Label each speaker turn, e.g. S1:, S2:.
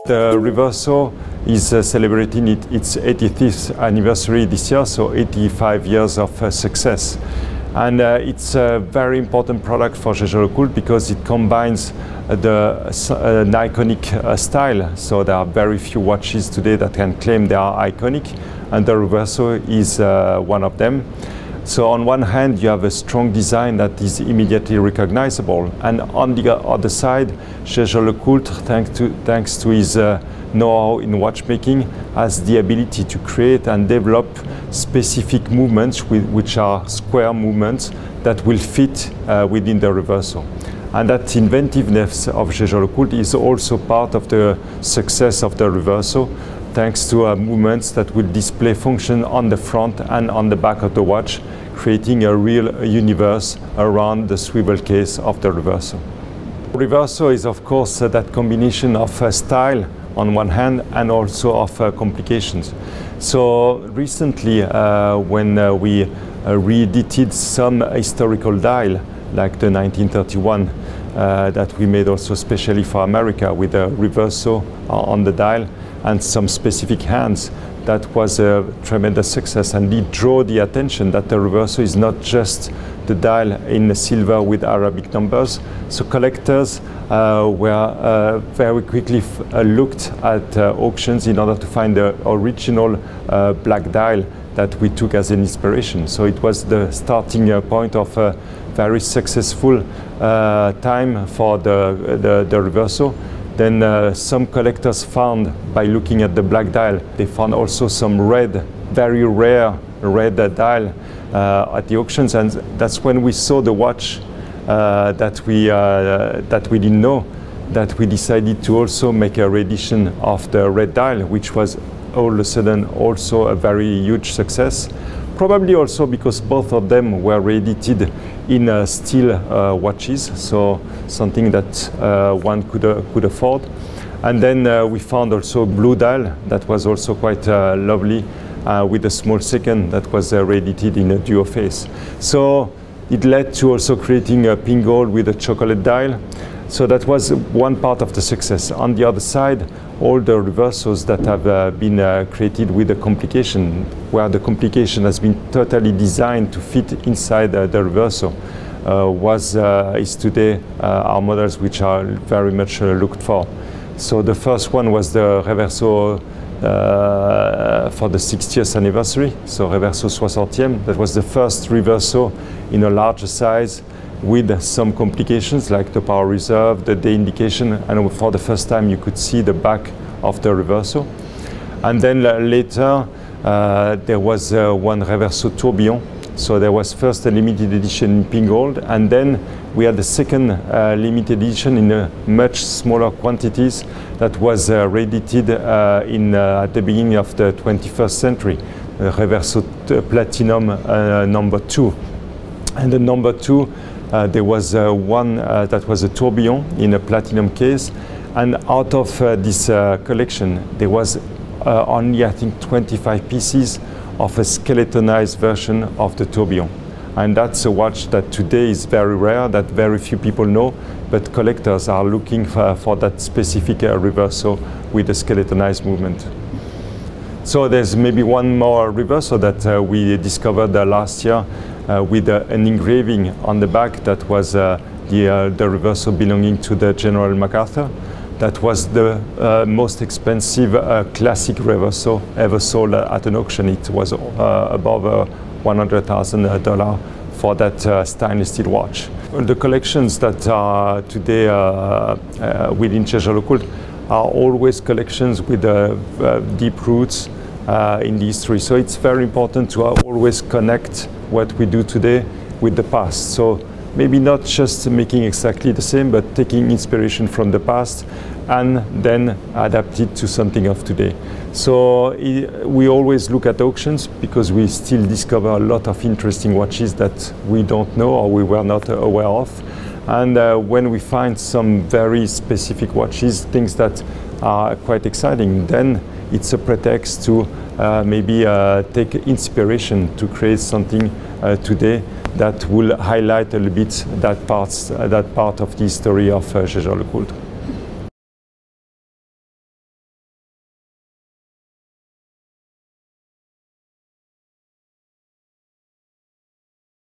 S1: The Reverso is celebrating its 85th anniversary this year, so 85 years of success. And it's a very important product for Jaeger-LeCoultre because it combines an iconic style. So there are very few watches today that can claim they are iconic, and the Reverso is one of them. So on one hand, you have a strong design that is immediately recognizable, and on the other side, Jaeger-LeCoultre, thanks to his know-how in watchmaking, has the ability to create and develop specific movements which are square movements that will fit within the Reverso. And that inventiveness of Jaeger-LeCoultre is also part of the success of the Reverso, thanks to movements that will display function on the front and on the back of the watch, creating a real universe around the swivel case of the Reverso. Reverso is, of course, that combination of style on one hand and also of complications. So recently, when we reedited some historical dial, like the 1931, that we made also specially for America with a Reverso on the dial and some specific hands, that was a tremendous success, and it drew the attention that the Reverso is not just the dial in silver with Arabic numbers. So collectors were very quickly looked at auctions in order to find the original black dial that we took as an inspiration. So it was the starting point of a very successful time for the Reverso. Then some collectors found, by looking at the black dial, they found also some red, very rare red dial at the auctions, and that's when we saw the watch that we didn't know, that we decided to also make a reedition of the red dial, which was all of a sudden also a very huge success. Probably also because both of them were reedited in steel watches, so something that one could afford. And then we found also a blue dial that was also quite lovely, with a small second that was reedited in a duo face. So it led to also creating a pin gold with a chocolate dial. So that was one part of the success. On the other side, all the Reversos that have been created with a complication, where the complication has been totally designed to fit inside the Reverso, is today our models which are very much looked for. So the first one was the Reverso for the 60th anniversary, so Reverso 60e. That was the first Reverso in a larger size, with some complications like the power reserve, the day indication, and for the first time you could see the back of the Reverso. And then later there was one Reverso Tourbillon. So there was first a limited edition in pin gold, and then we had the second limited edition in much smaller quantities that was reedited at the beginning of the 21st century, Reverso Platinum number 2. And the number 2, there was one that was a tourbillon in a platinum case, and out of this collection there was only, I think, 25 pieces of a skeletonized version of the tourbillon. And that's a watch that today is very rare, that very few people know, but collectors are looking for that specific Reverso with a skeletonized movement. So there's maybe one more Reverso that we discovered last year with an engraving on the back that was the Reverso belonging to the General MacArthur. That was the most expensive classic Reverso ever sold at an auction. It was above $100,000 for that stainless steel watch. The collections that are today within Jaeger-LeCoultre are always collections with deep roots in the history. So it's very important to always connect what we do today with the past. So maybe not just making exactly the same, but taking inspiration from the past and then adapt it to something of today. So we always look at auctions because we still discover a lot of interesting watches that we don't know or we were not aware of. And when we find some very specific watches, things that are quite exciting, then it's a pretext to maybe take inspiration to create something today that will highlight a little bit that part of the history of Jaeger-LeCoultre.